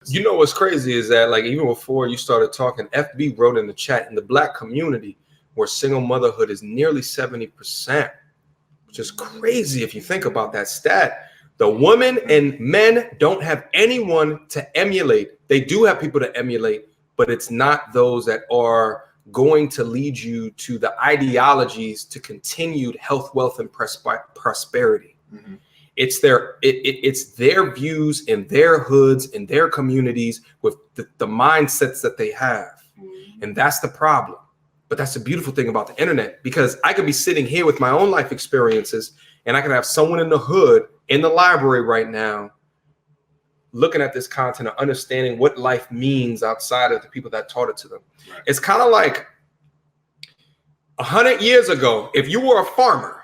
You know what's crazy is that, like, even before you started talking, FB wrote in the chat, in the Black community, where single motherhood is nearly 70%, which is crazy if you think about that stat. The women and men don't have anyone to emulate. They do have people to emulate, but it's not those that are going to lead you to the ideologies to continued health, wealth, and prosperity. Mm-hmm. It's their views in their hoods, in their communities, with the mindsets that they have. Mm-hmm. And that's the problem. But that's the beautiful thing about the internet, because I could be sitting here with my own life experiences, and I can have someone in the hood in the library right now looking at this content and understanding what life means outside of the people that taught it to them. Right. It's kind of like 100 years ago, if you were a farmer,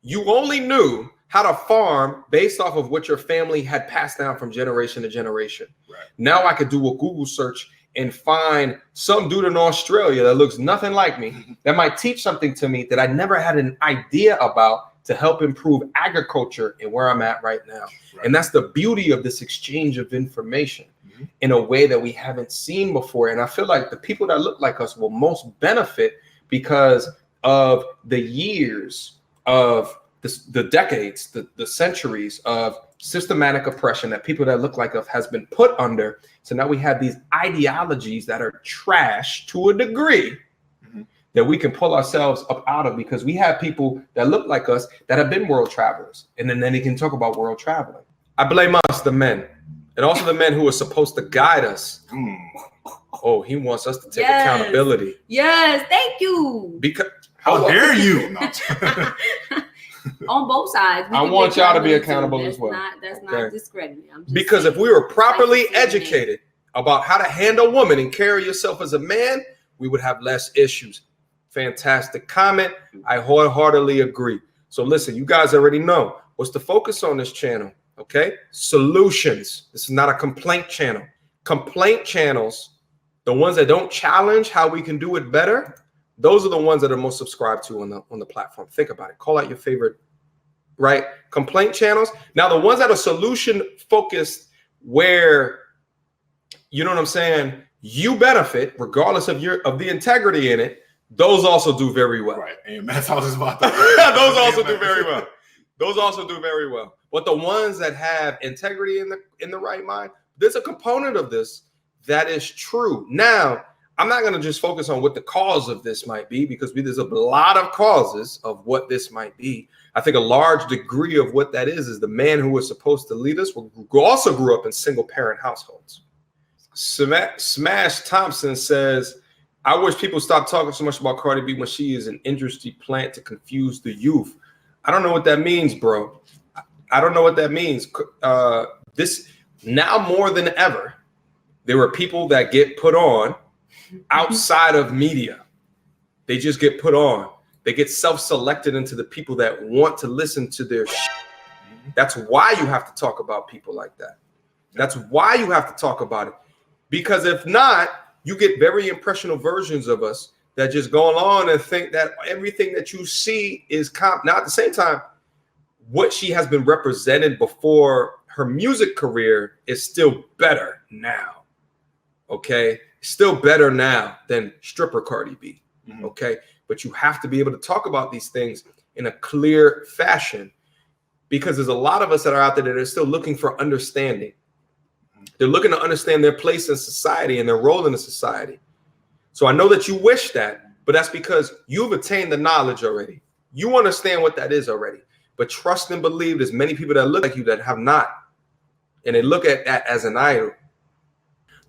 you only knew how to farm based off of what your family had passed down from generation to generation. Right. Now I could do a Google search and find some dude in Australia that looks nothing like me that might teach something to me that I never had an idea about to help improve agriculture and where I'm at right now. Right. And that's the beauty of this exchange of information in a way that we haven't seen before. And I feel like the people that look like us will most benefit because of the years of the decades, the centuries of systematic oppression that people that look like us has been put under. So now we have these ideologies that are trash to a degree that we can pull ourselves up out of, because we have people that look like us that have been world travelers. And then they can talk about world traveling. I blame us, the men, and also the men who are supposed to guide us. Oh, he wants us to take accountability. Yes, thank you. Because how dare you? On both sides. I want y'all to be accountable as well. That's not discrediting. Because if we were properly educated about how to handle a woman and carry yourself as a man, we would have less issues. Fantastic comment. I wholeheartedly agree. So listen, you guys already know what's the focus on this channel, okay? Solutions. This is not a complaint channel. Complaint channels, the ones that don't challenge how we can do it better, those are the ones that are most subscribed to on the platform. Think about it. Call out your favorite, right? Complaint channels. Now, the ones that are solution focused, where, you know what I'm saying, you benefit regardless of the integrity in it, those also do very well. Right. And that's how this about that. Those also do very well. Those also do very well. But the ones that have integrity in the right mind, there's a component of this that is true. Now, I'm not going to just focus on what the cause of this might be, because there's a lot of causes of what this might be. I think a large degree of what that is the man who was supposed to lead us also grew up in single parent households. Smash Thompson says, I wish people stop talking so much about Cardi B when she is an industry plant to confuse the youth. I don't know what that means, bro. I don't know what that means. This now more than ever, there are people that get put on outside of media. They just get put on. They get self-selected into the people that want to listen to their shit. That's why you have to talk about people like that. That's why you have to talk about it. Because if not, you get very impressionable versions of us that just go along and think that everything that you see is Now, at the same time, what she has been represented before her music career is still better now. Okay? Still better now than stripper Cardi B. Okay? But you have to be able to talk about these things in a clear fashion, because there's a lot of us that are out there that are still looking for understanding. They're looking to understand their place in society and their role in the society. So I know that you wish that, but that's because you've attained the knowledge already. You understand what that is already. But trust and believe there's many people that look like you that have not. And they look at that as an idol.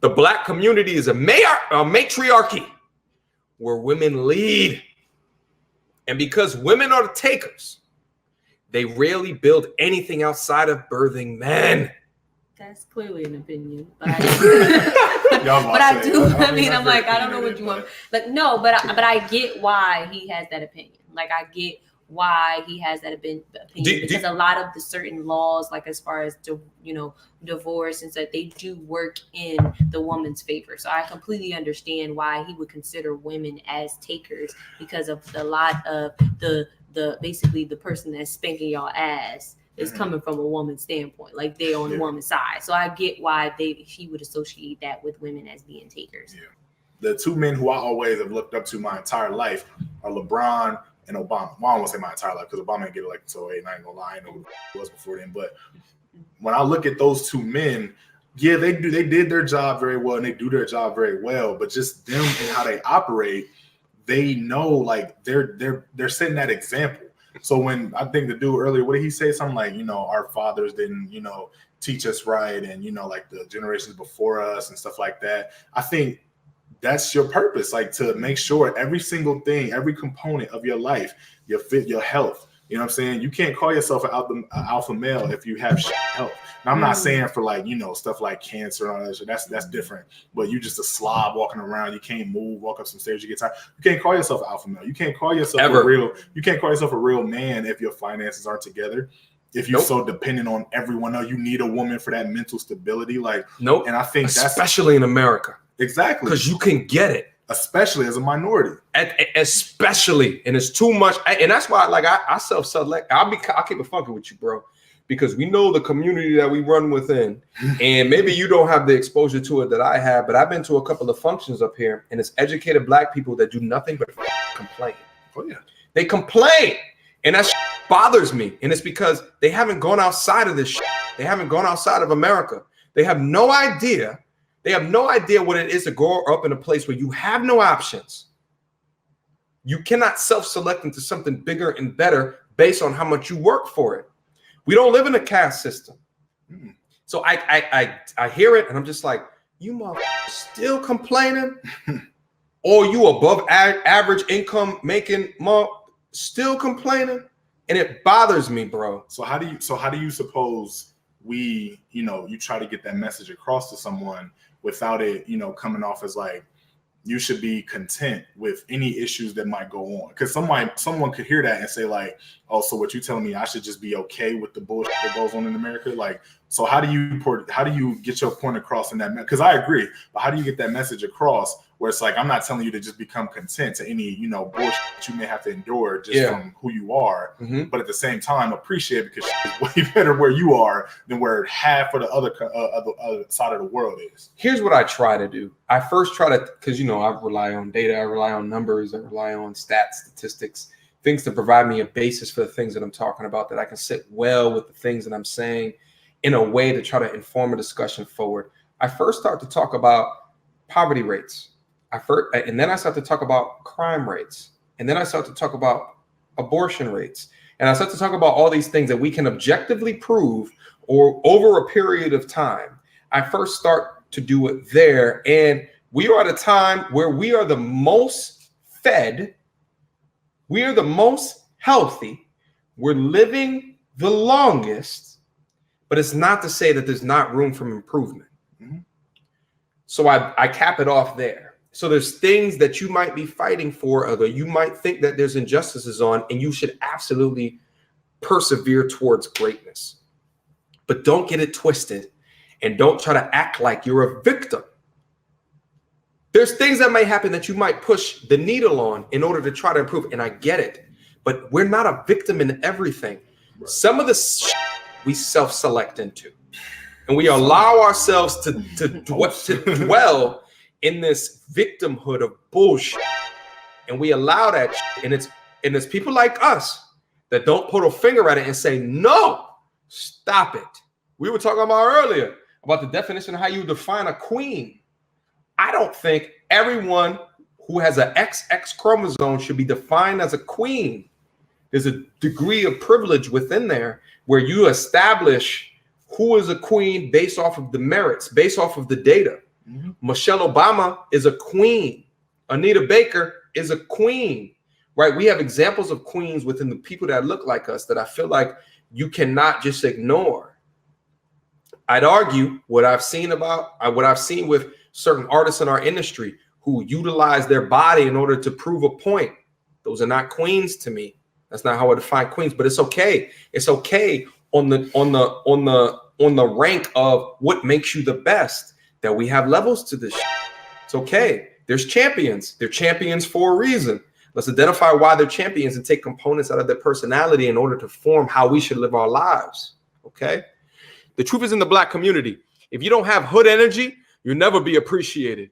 The Black community is a matriarchy where women lead. And because women are the takers, they rarely build anything outside of birthing men. That's clearly an opinion, but I do. I mean, I'm like, I don't know what you want. Like, no, but I get why he has that opinion. Like, I get why he has that opinion, because a lot of the certain laws, like as far as divorce and stuff, they do work in the woman's favor. So I completely understand why he would consider women as takers, because of a lot of the basically the person that's spanking y'all ass is coming from a woman's standpoint, like they're on the woman's side. So I get why he would associate that with women as being takers. Yeah. The two men who I always have looked up to my entire life are LeBron and Obama. Well, I won't say my entire life because Obama didn't get elected until 8. I ain't gonna lie, I know who it was before then. But when I look at those two men, yeah, they did their job very well and they do their job very well. But just them and how they operate, they know like they're setting that example. So when I think the dude earlier, what did he say? Something like, our fathers didn't, teach us right, and like the generations before us and stuff like that. I think that's your purpose, like to make sure every single thing, every component of your life, your fit, your health. You know what I'm saying? You can't call yourself an alpha male if you have health. Now, I'm not saying for like, stuff like cancer and all that shit. That's different. But you just a slob walking around. You can't move, walk up some stairs, you get tired. You can't call yourself an alpha male. You can't call yourself you can't call yourself a real man if your finances aren't together. If you're so dependent on everyone else, you need a woman for that mental stability. Like, nope. And I think especially in America. Exactly. Because you can get it. Especially as a minority. Especially. And it's too much. And that's why, like, I self-select. I'll keep it funky with you, bro. Because we know the community that we run within. And maybe you don't have the exposure to it that I have, but I've been to a couple of functions up here, and it's educated Black people that do nothing but complain. Oh, yeah. They complain. And that bothers me. And it's because they haven't gone outside of this shit. They haven't gone outside of America. They have no idea. They have no idea what it is to grow up in a place where you have no options. You cannot self-select into something bigger and better based on how much you work for it. We don't live in a caste system. So I hear it and I'm just like, you motherfuckers still complaining? Or you above average income making still complaining? And it bothers me, bro. So how do you suppose you try to get that message across to someone without it, coming off as like, you should be content with any issues that might go on? Because someone could hear that and say like, oh, so what you telling me I should just be okay with the bullshit that goes on in America? Like, so how do you get your point across in that? Because I agree, but how do you get that message across where it's like, I'm not telling you to just become content to any, bullshit that you may have to endure just from who you are, but at the same time appreciate it because it's way better where you are than where half of the other side of the world is. Here's what I try to do. I first try to, because I rely on data, I rely on numbers, I rely on stats, statistics, things to provide me a basis for the things that I'm talking about, that I can sit well with the things that I'm saying in a way to try to inform a discussion forward. I first start to talk about poverty rates. And then I start to talk about crime rates. And then I start to talk about abortion rates. And I start to talk about all these things that we can objectively prove or over a period of time. I first start to do it there. And we are at a time where we are the most fed. We are the most healthy. We're living the longest. But it's not to say that there's not room for improvement. So I cap it off there. So there's things that you might be fighting for, or you might think that there's injustices on, and you should absolutely persevere towards greatness. But don't get it twisted and don't try to act like you're a victim. There's things that may happen that you might push the needle on in order to try to improve. And I get it, but we're not a victim in everything. Right. Some of the we self-select into, and we allow ourselves to dwell in this victimhood of bullshit, and we allow that, and it's people like us that don't put a finger at it and say, no, stop it. We were talking about earlier about the definition of how you define a queen. I don't think everyone who has an XX chromosome should be defined as a queen. There's a degree of privilege within there where you establish who is a queen based off of the merits, based off of the data. Michelle Obama is a queen. Anita Baker is a queen, right? We have examples of queens within the people that look like us that I feel like you cannot just ignore. I'd argue what I've seen with certain artists in our industry who utilize their body in order to prove a point. Those are not queens to me. That's not how I define queens, but it's okay. It's okay on the rank of what makes you the best. That we have levels to this. It's okay. There's champions. They're champions for a reason. Let's identify why they're champions and take components out of their personality in order to form how we should live our lives. Okay? The truth is in the Black community. If you don't have hood energy, you'll never be appreciated.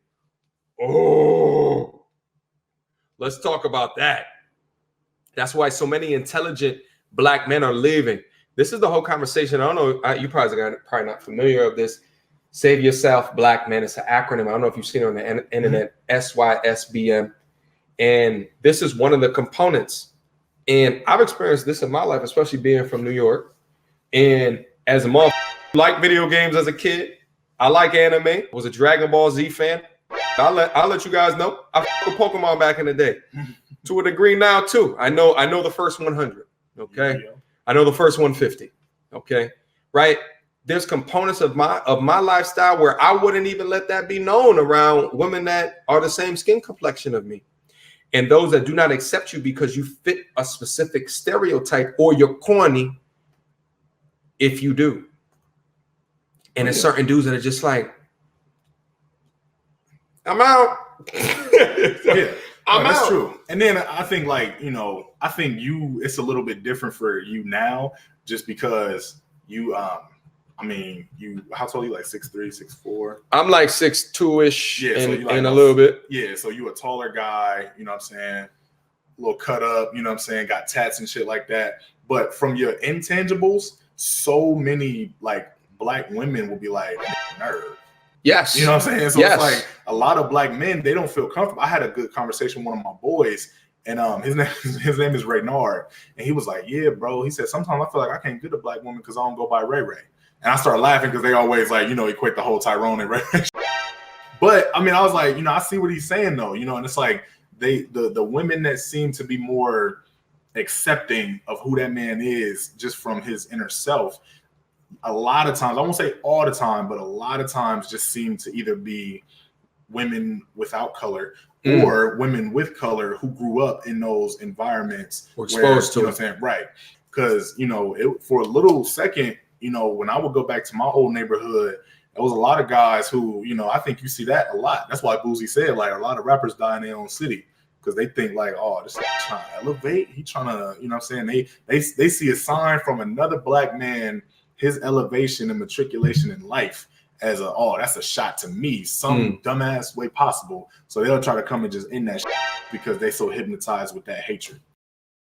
Oh, let's talk about that. That's why so many intelligent Black men are leaving. This is the whole conversation. I don't know. You probably not familiar with this. Save Yourself, Black Men. It's an acronym. I don't know if you've seen it on the internet. SYSBM. And this is one of the components. And I've experienced this in my life, especially being from New York. And as a motherfucker, like video games as a kid. I like anime. Was a Dragon Ball Z fan. I'll let you guys know. I fucked with Pokemon back in the day. To a degree now too. I know the first 100. Okay. Yeah. I know the first 150. Okay. Right. There's components of my lifestyle where I wouldn't even let that be known around women that are the same skin complexion of me. And those that do not accept you because you fit a specific stereotype or you're corny if you do. And there's certain dudes that are just like, I'm out. Yeah, that's true. And then I think I think it's a little bit different for you now just because you, how tall are you? Like 6'3", 6'4"? I'm like 6'2"-ish and a little bit. Yeah, so you a taller guy, you know what I'm saying? A little cut up, you know what I'm saying? Got tats and shit like that. But from your intangibles, so many like Black women will be like, nerd. Yes. You know what I'm saying? So it's like a lot of Black men, they don't feel comfortable. I had a good conversation with one of my boys, and his name is Reynard. And he was like, yeah, bro. He said, sometimes I feel like I can't get a Black woman because I don't go by Ray Ray. And I started laughing because they always like, equate the whole Tyrone and Ray Ray. But I mean, I was like, I see what he's saying though, and it's like the women that seem to be more accepting of who that man is just from his inner self, a lot of times, I won't say all the time, but a lot of times just seem to either be women without color or women with color who grew up in those environments. Or exposed to it. What I'm saying? Right. Because, for a little second, when I would go back to my old neighborhood, there was a lot of guys who, I think you see that a lot. That's why Boozy said, like, a lot of rappers die in their own city because they think like, oh, this is trying to elevate. He trying to, you know what I'm saying? They see a sign from another Black man, his elevation and matriculation in life as that's a shot to me, some dumbass way possible. So they'll try to come and just end that shit because they so hypnotized with that hatred.